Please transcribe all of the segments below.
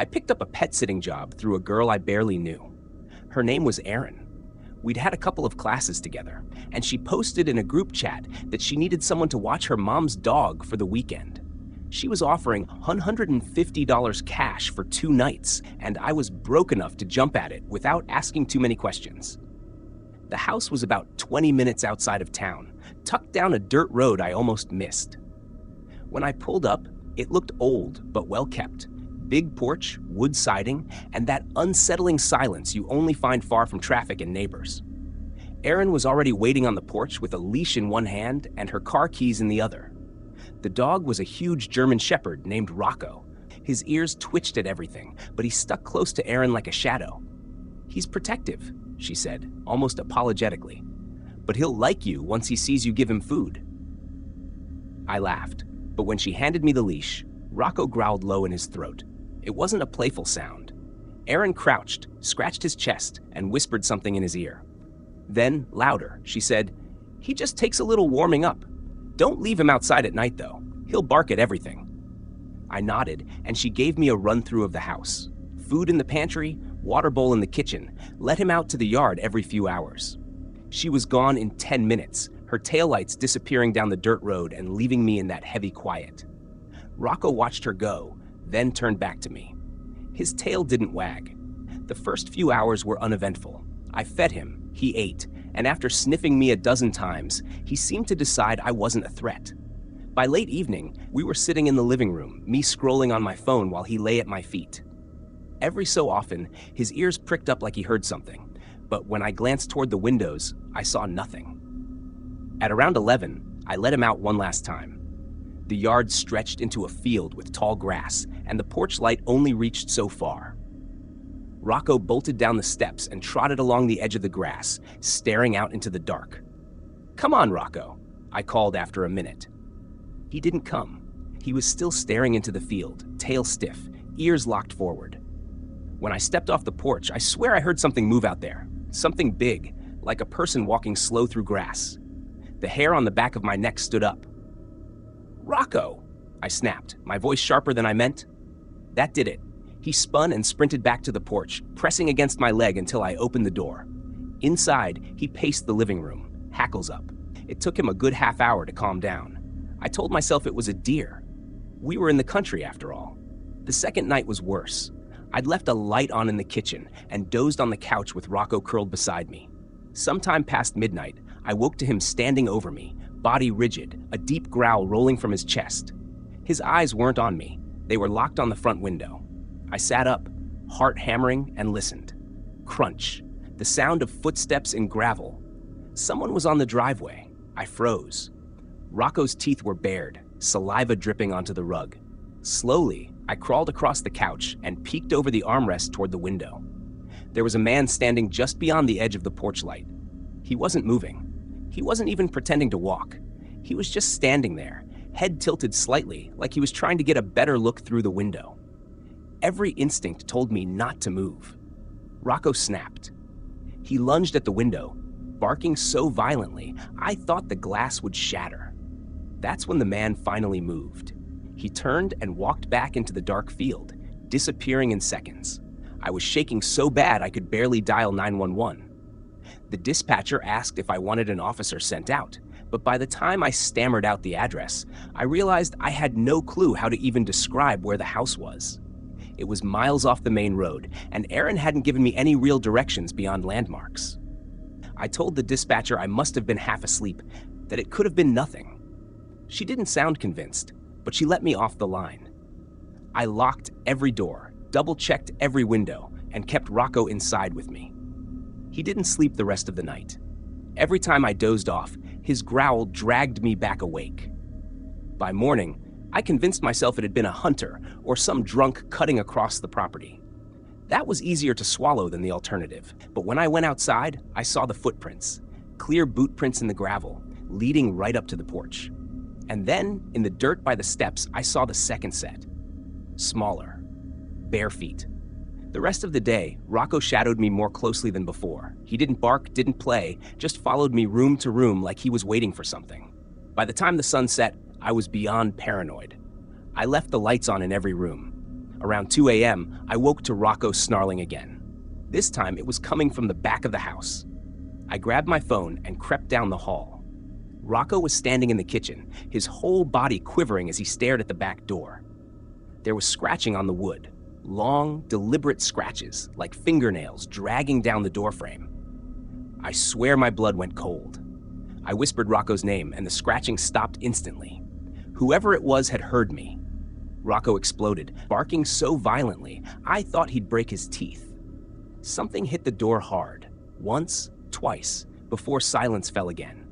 I picked up a pet sitting job through a girl I barely knew. Her name was Erin. We'd had a couple of classes together, and she posted in a group chat that she needed someone to watch her mom's dog for the weekend. She was offering $150 cash for 2 nights, and I was broke enough to jump at it without asking too many questions. The house was about 20 minutes outside of town, tucked down a dirt road I almost missed. When I pulled up, it looked old but well kept. Big porch, wood siding, and that unsettling silence you only find far from traffic and neighbors. Erin was already waiting on the porch with a leash in one hand and her car keys in the other. The dog was a huge German shepherd named Rocco. His ears twitched at everything, but he stuck close to Erin like a shadow. "He's protective," she said, almost apologetically. "But he'll like you once he sees you give him food." I laughed, but when she handed me the leash, Rocco growled low in his throat. It wasn't a playful sound. Erin crouched, scratched his chest, and whispered something in his ear. Then, louder, she said, "He just takes a little warming up. Don't leave him outside at night, though. He'll bark at everything." I nodded, and she gave me a run-through of the house. Food in the pantry, water bowl in the kitchen, let him out to the yard every few hours. She was gone in 10 minutes, her taillights disappearing down the dirt road and leaving me in that heavy quiet. Rocco watched her go, then turned back to me. His tail didn't wag. The first few hours were uneventful. I fed him, he ate, and after sniffing me a dozen times, he seemed to decide I wasn't a threat. By late evening, we were sitting in the living room, me scrolling on my phone while he lay at my feet. Every so often, his ears pricked up like he heard something, but when I glanced toward the windows, I saw nothing. At around 11, I let him out one last time. The yard stretched into a field with tall grass, and the porch light only reached so far. Rocco bolted down the steps and trotted along the edge of the grass, staring out into the dark. "Come on, Rocco," I called after a minute. He didn't come. He was still staring into the field, tail stiff, ears locked forward. When I stepped off the porch, I swear I heard something move out there. Something big, like a person walking slow through grass. The hair on the back of my neck stood up. "Rocco!" I snapped, my voice sharper than I meant. That did it. He spun and sprinted back to the porch, pressing against my leg until I opened the door. Inside, he paced the living room, hackles up. It took him a good half hour to calm down. I told myself it was a deer. We were in the country, after all. The second night was worse. I'd left a light on in the kitchen and dozed on the couch with Rocco curled beside me. Sometime past midnight, I woke to him standing over me, body rigid, a deep growl rolling from his chest. His eyes weren't on me. They were locked on the front window. I sat up, heart hammering, and listened. Crunch. The sound of footsteps in gravel. Someone was on the driveway. I froze. Rocco's teeth were bared, saliva dripping onto the rug. Slowly, I crawled across the couch and peeked over the armrest toward the window. There was a man standing just beyond the edge of the porch light. He wasn't moving. He wasn't even pretending to walk. He was just standing there, head tilted slightly, like he was trying to get a better look through the window. Every instinct told me not to move. Rocco snapped. He lunged at the window, barking so violently, I thought the glass would shatter. That's when the man finally moved. He turned and walked back into the dark field, disappearing in seconds. I was shaking so bad I could barely dial 911. The dispatcher asked if I wanted an officer sent out, but by the time I stammered out the address, I realized I had no clue how to even describe where the house was. It was miles off the main road, and Erin hadn't given me any real directions beyond landmarks. I told the dispatcher I must have been half asleep, that it could have been nothing. She didn't sound convinced, but she let me off the line. I locked every door, double-checked every window, and kept Rocco inside with me. He didn't sleep the rest of the night. Every time I dozed off, his growl dragged me back awake. By morning, I convinced myself it had been a hunter or some drunk cutting across the property. That was easier to swallow than the alternative, but when I went outside, I saw the footprints, clear boot prints in the gravel, leading right up to the porch. And then, in the dirt by the steps, I saw the second set. Smaller, bare feet. The rest of the day, Rocco shadowed me more closely than before. He didn't bark, didn't play, just followed me room to room like he was waiting for something. By the time the sun set, I was beyond paranoid. I left the lights on in every room. Around 2 a.m., I woke to Rocco snarling again. This time, it was coming from the back of the house. I grabbed my phone and crept down the hall. Rocco was standing in the kitchen, his whole body quivering as he stared at the back door. There was scratching on the wood, long, deliberate scratches, like fingernails dragging down the doorframe. I swear my blood went cold. I whispered Rocco's name, and the scratching stopped instantly. Whoever it was had heard me. Rocco exploded, barking so violently, I thought he'd break his teeth. Something hit the door hard, once, twice, before silence fell again.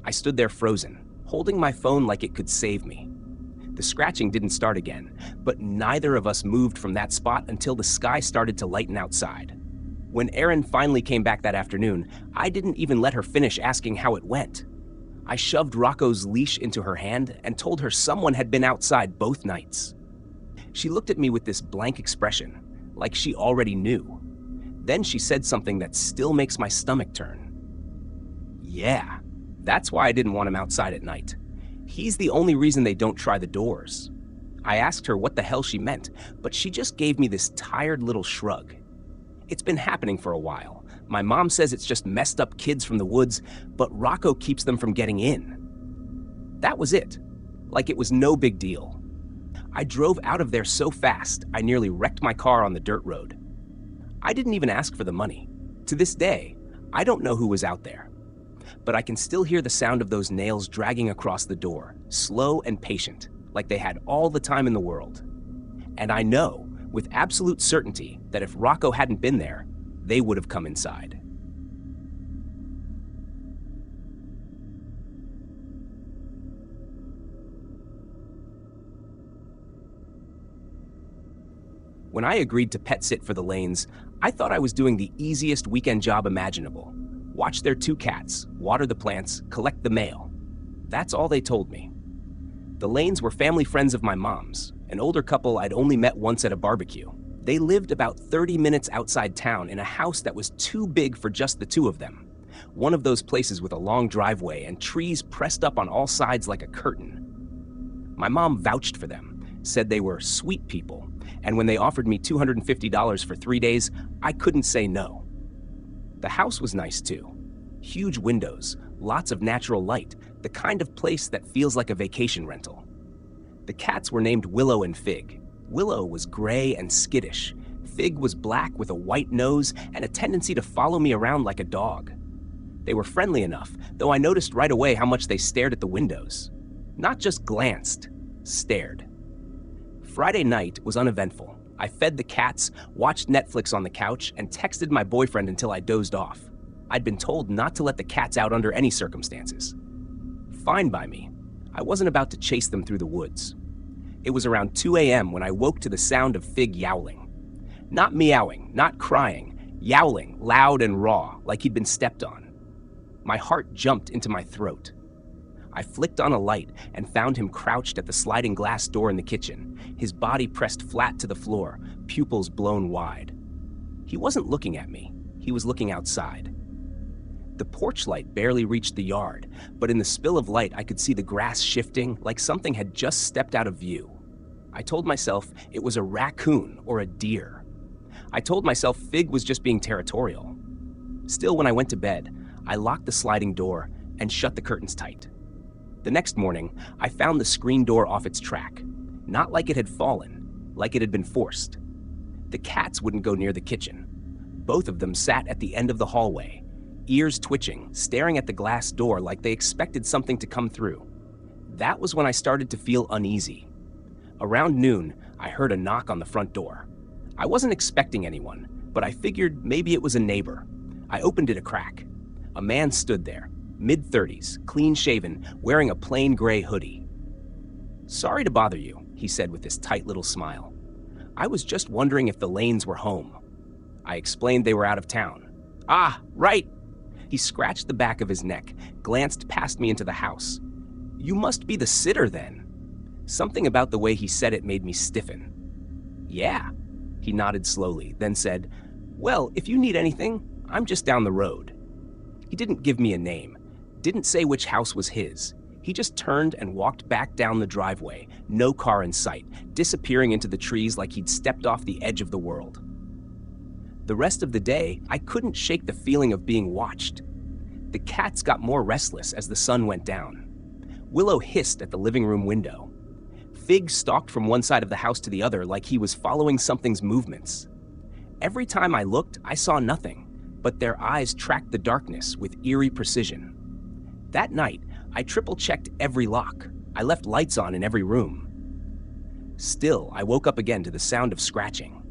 I stood there frozen, holding my phone like it could save me. The scratching didn't start again, but neither of us moved from that spot until the sky started to lighten outside. When Erin finally came back that afternoon, I didn't even let her finish asking how it went. I shoved Rocco's leash into her hand and told her someone had been outside both nights. She looked at me with this blank expression, like she already knew. Then she said something that still makes my stomach turn. Yeah, that's why I didn't want him outside at night. He's the only reason they don't try the doors. I asked her what the hell she meant, but she just gave me this tired little shrug. It's been happening for a while. My mom says it's just messed up kids from the woods, but Rocco keeps them from getting in. That was it. Like it was no big deal. I drove out of there so fast, I nearly wrecked my car on the dirt road. I didn't even ask for the money. To this day, I don't know who was out there. But I can still hear the sound of those nails dragging across the door, slow and patient, like they had all the time in the world. And I know, with absolute certainty, that if Rocco hadn't been there, they would have come inside. When I agreed to pet sit for the Lanes, I thought I was doing the easiest weekend job imaginable. Watch their 2 cats, water the plants, collect the mail. That's all they told me. The Lanes were family friends of my mom's, an older couple I'd only met once at a barbecue. They lived about 30 minutes outside town in a house that was too big for just the 2 of them. One of those places with a long driveway and trees pressed up on all sides like a curtain. My mom vouched for them, said they were sweet people, and when they offered me $250 for 3 days, I couldn't say no. The house was nice too. Huge windows, lots of natural light, the kind of place that feels like a vacation rental. The cats were named Willow and Fig. Willow was gray and skittish. Fig was black with a white nose and a tendency to follow me around like a dog. They were friendly enough, though I noticed right away how much they stared at the windows. Not just glanced, stared. Friday night was uneventful. I fed the cats, watched Netflix on the couch, and texted my boyfriend until I dozed off. I'd been told not to let the cats out under any circumstances. Fine by me. I wasn't about to chase them through the woods. It was around 2 a.m. when I woke to the sound of Fig yowling. Not meowing, not crying, yowling, loud and raw, like he'd been stepped on. My heart jumped into my throat. I flicked on a light and found him crouched at the sliding glass door in the kitchen, his body pressed flat to the floor, pupils blown wide. He wasn't looking at me. He was looking outside. The porch light barely reached the yard, but in the spill of light I could see the grass shifting like something had just stepped out of view. I told myself it was a raccoon or a deer. I told myself Fig was just being territorial. Still, when I went to bed, I locked the sliding door and shut the curtains tight. The next morning, I found the screen door off its track, not like it had fallen, like it had been forced. The cats wouldn't go near the kitchen. Both of them sat at the end of the hallway, ears twitching, staring at the glass door like they expected something to come through. That was when I started to feel uneasy. Around noon, I heard a knock on the front door. I wasn't expecting anyone, but I figured maybe it was a neighbor. I opened it a crack. A man stood there, mid-30s, clean-shaven, wearing a plain gray hoodie. "Sorry to bother you," he said with this tight little smile. "I was just wondering if the Lanes were home." I explained they were out of town. "Ah, right." He scratched the back of his neck, glanced past me into the house. "You must be the sitter then." Something about the way he said it made me stiffen. "Yeah." He nodded slowly, then said, "Well, if you need anything, I'm just down the road." He didn't give me a name, didn't say which house was his. He just turned and walked back down the driveway, no car in sight, disappearing into the trees like he'd stepped off the edge of the world. The rest of the day, I couldn't shake the feeling of being watched. The cats got more restless as the sun went down. Willow hissed at the living room window. Fig stalked from one side of the house to the other like he was following something's movements. Every time I looked, I saw nothing, but their eyes tracked the darkness with eerie precision. That night, I triple-checked every lock. I left lights on in every room. Still, I woke up again to the sound of scratching.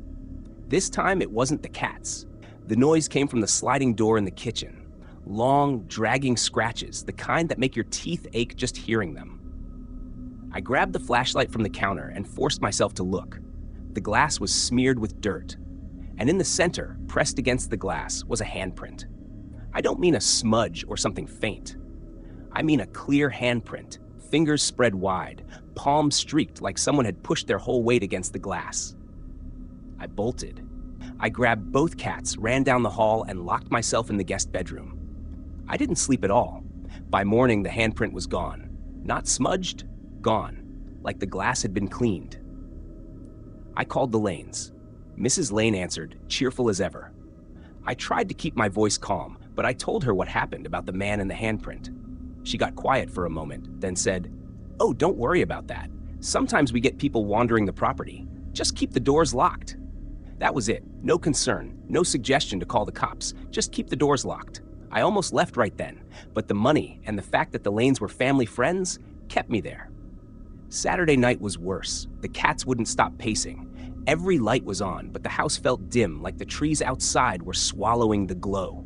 This time, it wasn't the cats. The noise came from the sliding door in the kitchen. Long, dragging scratches, the kind that make your teeth ache just hearing them. I grabbed the flashlight from the counter and forced myself to look. The glass was smeared with dirt, and in the center, pressed against the glass, was a handprint. I don't mean a smudge or something faint. I mean a clear handprint, fingers spread wide, palms streaked like someone had pushed their whole weight against the glass. I bolted. I grabbed both cats, ran down the hall, and locked myself in the guest bedroom. I didn't sleep at all. By morning, the handprint was gone. Not smudged, gone, like the glass had been cleaned. I called the Lanes. Mrs. Lane answered, cheerful as ever. I tried to keep my voice calm, but I told her what happened about the man and the handprint. She got quiet for a moment, then said, "Oh, don't worry about that. Sometimes we get people wandering the property. Just keep the doors locked." That was it. No concern, no suggestion to call the cops. Just keep the doors locked. I almost left right then, but the money and the fact that the Lanes were family friends kept me there. Saturday night was worse. The cats wouldn't stop pacing. Every light was on, but the house felt dim, like the trees outside were swallowing the glow.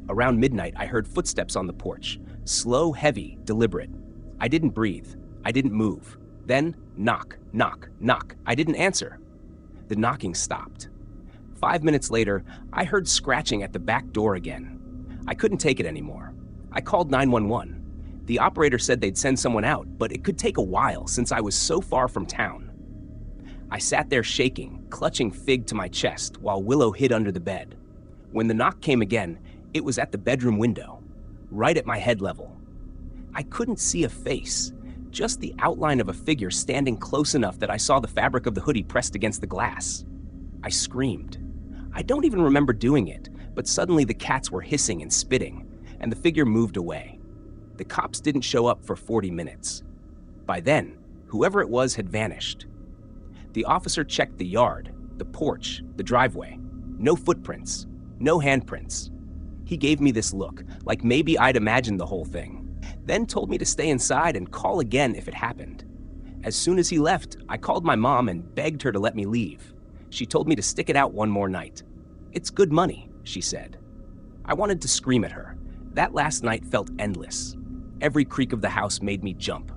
Around midnight, I heard footsteps on the porch. Slow, heavy, deliberate. I didn't breathe. I didn't move. Then, knock, knock, knock. I didn't answer. The knocking stopped. 5 minutes later, I heard scratching at the back door again. I couldn't take it anymore. I called 911. The operator said they'd send someone out, but it could take a while since I was so far from town. I sat there shaking, clutching Fig to my chest while Willow hid under the bed. When the knock came again, it was at the bedroom window, right at my head level. I couldn't see a face, just the outline of a figure standing close enough that I saw the fabric of the hoodie pressed against the glass. I screamed. I don't even remember doing it, but suddenly the cats were hissing and spitting, and the figure moved away. The cops didn't show up for 40 minutes. By then, whoever it was had vanished. The officer checked the yard, the porch, the driveway. No footprints, no handprints. He gave me this look, like maybe I'd imagined the whole thing, then told me to stay inside and call again if it happened. As soon as he left, I called my mom and begged her to let me leave. She told me to stick it out one more night. "It's good money," she said. I wanted to scream at her. That last night felt endless. Every creak of the house made me jump.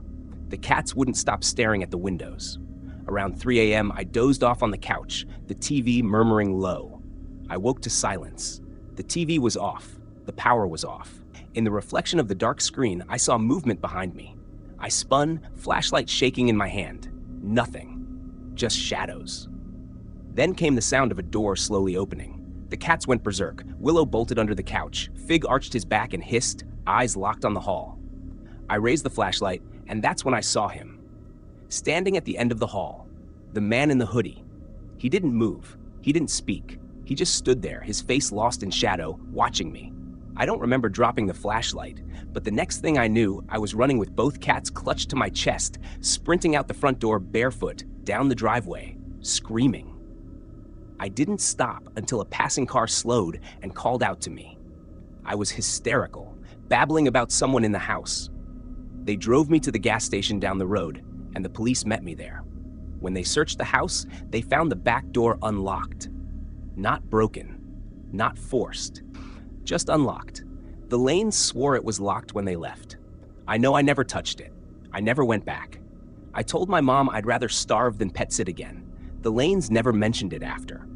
The cats wouldn't stop staring at the windows. Around 3 a.m., I dozed off on the couch, the TV murmuring low. I woke to silence. The TV was off. The power was off. In the reflection of the dark screen, I saw movement behind me. I spun, flashlight shaking in my hand. Nothing. Just shadows. Then came the sound of a door slowly opening. The cats went berserk. Willow bolted under the couch. Fig arched his back and hissed, eyes locked on the hall. I raised the flashlight, and that's when I saw him. Standing at the end of the hall, the man in the hoodie. He didn't move. He didn't speak. He just stood there, his face lost in shadow, watching me. I don't remember dropping the flashlight, but the next thing I knew, I was running with both cats clutched to my chest, sprinting out the front door barefoot, down the driveway, screaming. I didn't stop until a passing car slowed and called out to me. I was hysterical, babbling about someone in the house. They drove me to the gas station down the road, and the police met me there. When they searched the house, they found the back door unlocked. Not broken, not forced, just unlocked. The Lanes swore it was locked when they left. I know I never touched it. I never went back. I told my mom I'd rather starve than pet sit again. The Lanes never mentioned it after.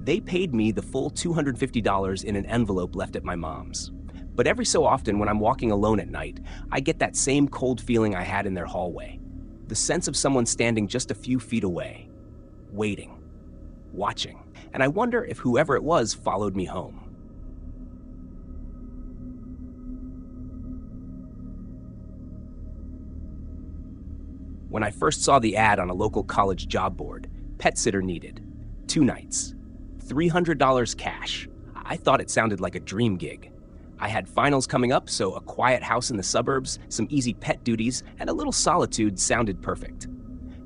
They paid me the full $250 in an envelope left at my mom's. But every so often when I'm walking alone at night, I get that same cold feeling I had in their hallway. The sense of someone standing just a few feet away, waiting, watching. And I wonder if whoever it was followed me home. When I first saw the ad on a local college job board, pet sitter needed. 2 nights. $300 cash. I thought it sounded like a dream gig. I had finals coming up, so a quiet house in the suburbs, some easy pet duties, and a little solitude sounded perfect.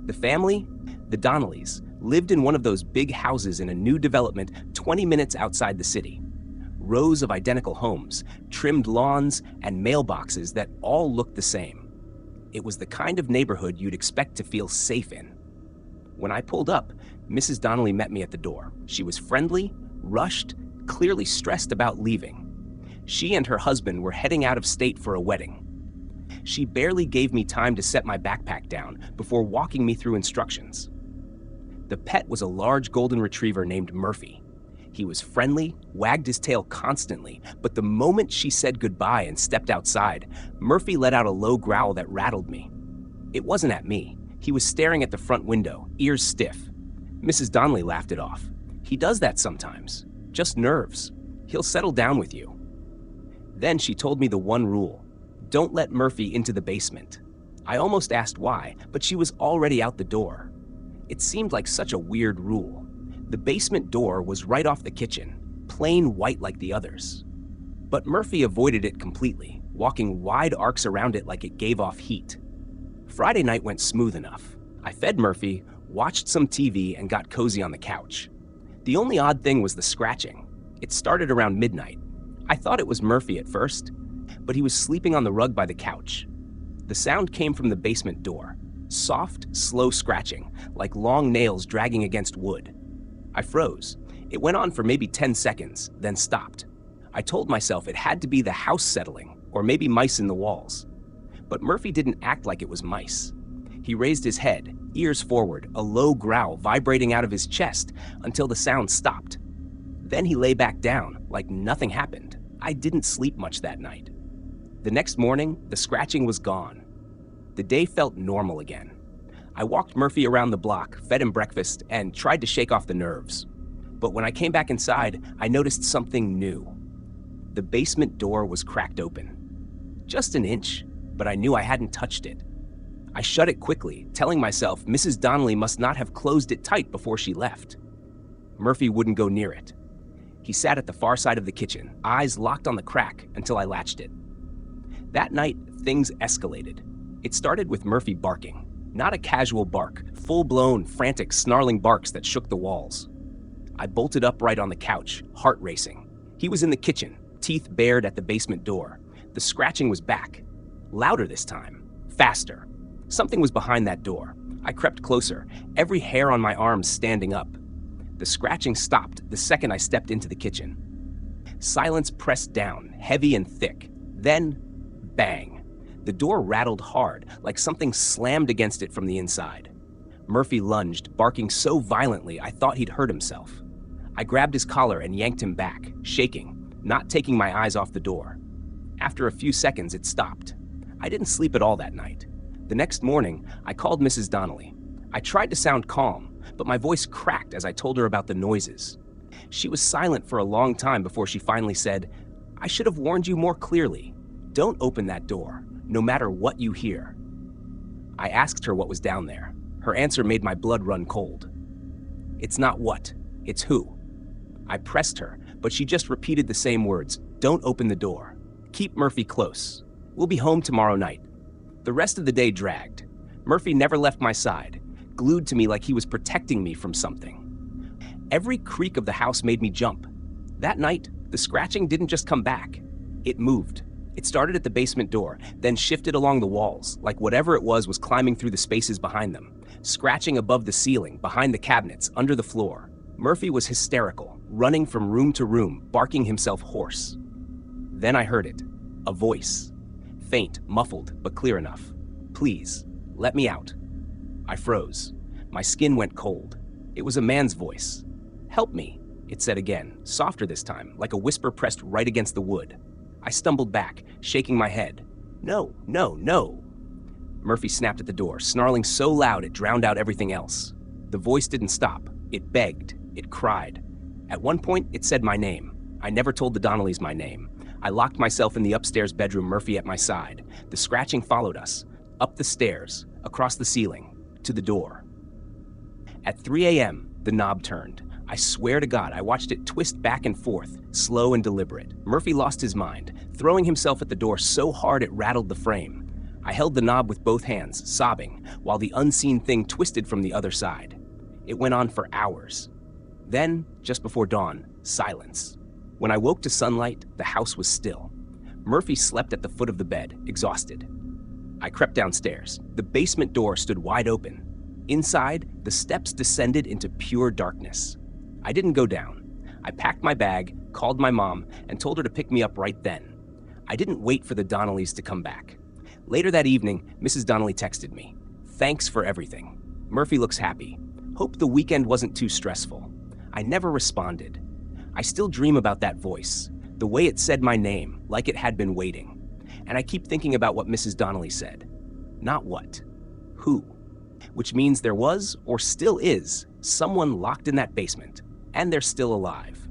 The family, the Donnellys, lived in one of those big houses in a new development 20 minutes outside the city. Rows of identical homes, trimmed lawns, and mailboxes that all looked the same. It was the kind of neighborhood you'd expect to feel safe in. When I pulled up, Mrs. Donnelly met me at the door. She was friendly, rushed, clearly stressed about leaving. She and her husband were heading out of state for a wedding. She barely gave me time to set my backpack down before walking me through instructions. The pet was a large golden retriever named Murphy. He was friendly, wagged his tail constantly, but the moment she said goodbye and stepped outside, Murphy let out a low growl that rattled me. It wasn't at me. He was staring at the front window, ears stiff. Mrs. Donnelly laughed it off. He does that sometimes. Just nerves. He'll settle down with you. Then she told me the one rule. Don't let Murphy into the basement. I almost asked why, but she was already out the door. It seemed like such a weird rule. The basement door was right off the kitchen, plain white like the others. But Murphy avoided it completely, walking wide arcs around it like it gave off heat. Friday night went smooth enough. I fed Murphy, watched some TV, and got cozy on the couch. The only odd thing was the scratching. It started around midnight. I thought it was Murphy at first, but he was sleeping on the rug by the couch. The sound came from the basement door. Soft, slow scratching, like long nails dragging against wood. I froze. It went on for maybe 10 seconds, then stopped. I told myself it had to be the house settling, or maybe mice in the walls. But Murphy didn't act like it was mice. He raised his head, ears forward, a low growl vibrating out of his chest until the sound stopped. Then he lay back down, like nothing happened. I didn't sleep much that night. The next morning, the scratching was gone. The day felt normal again. I walked Murphy around the block, fed him breakfast, and tried to shake off the nerves. But when I came back inside, I noticed something new. The basement door was cracked open. Just an inch, but I knew I hadn't touched it. I shut it quickly, telling myself Mrs. Donnelly must not have closed it tight before she left. Murphy wouldn't go near it. He sat at the far side of the kitchen, eyes locked on the crack until I latched it. That night, things escalated. It started with Murphy barking. Not a casual bark, full-blown, frantic, snarling barks that shook the walls. I bolted upright on the couch, heart racing. He was in the kitchen, teeth bared at the basement door. The scratching was back. Louder this time. Faster. Something was behind that door. I crept closer, every hair on my arms standing up. The scratching stopped the second I stepped into the kitchen. Silence pressed down, heavy and thick. Then, bang. The door rattled hard, like something slammed against it from the inside. Murphy lunged, barking so violently I thought he'd hurt himself. I grabbed his collar and yanked him back, shaking, not taking my eyes off the door. After a few seconds, it stopped. I didn't sleep at all that night. The next morning, I called Mrs. Donnelly. I tried to sound calm, but my voice cracked as I told her about the noises. She was silent for a long time before she finally said, "I should have warned you more clearly. Don't open that door, no matter what you hear." I asked her what was down there. Her answer made my blood run cold. "It's not what, it's who." I pressed her, but she just repeated the same words. "Don't open the door. Keep Murphy close. We'll be home tomorrow night." The rest of the day dragged. Murphy never left my side, glued to me like he was protecting me from something. Every creak of the house made me jump. That night, the scratching didn't just come back. It moved. It started at the basement door, then shifted along the walls, like whatever it was climbing through the spaces behind them, scratching above the ceiling, behind the cabinets, under the floor. Murphy was hysterical, running from room to room, barking himself hoarse. Then I heard it. A voice. Faint, muffled, but clear enough. "Please, let me out." I froze. My skin went cold. It was a man's voice. "Help me," it said again, softer this time, like a whisper pressed right against the wood. I stumbled back, shaking my head. "No, no, no." Murphy snapped at the door, snarling so loud it drowned out everything else. The voice didn't stop. It begged. It cried. At one point, it said my name. I never told the Donnellys my name. I locked myself in the upstairs bedroom, Murphy at my side. The scratching followed us. Up the stairs, across the ceiling, to the door. At 3 a.m., the knob turned. I swear to God, I watched it twist back and forth, slow and deliberate. Murphy lost his mind, throwing himself at the door so hard it rattled the frame. I held the knob with both hands, sobbing, while the unseen thing twisted from the other side. It went on for hours. Then, just before dawn, silence. When I woke to sunlight, the house was still. Murphy slept at the foot of the bed, exhausted. I crept downstairs. The basement door stood wide open. Inside, the steps descended into pure darkness. I didn't go down. I packed my bag, called my mom, and told her to pick me up right then. I didn't wait for the Donnellys to come back. Later that evening, Mrs. Donnelly texted me. "Thanks for everything. Murphy looks happy. Hope the weekend wasn't too stressful." I never responded. I still dream about that voice, the way it said my name, like it had been waiting. And I keep thinking about what Mrs. Donnelly said. Not what. Who. Which means there was, or still is, someone locked in that basement, and they're still alive.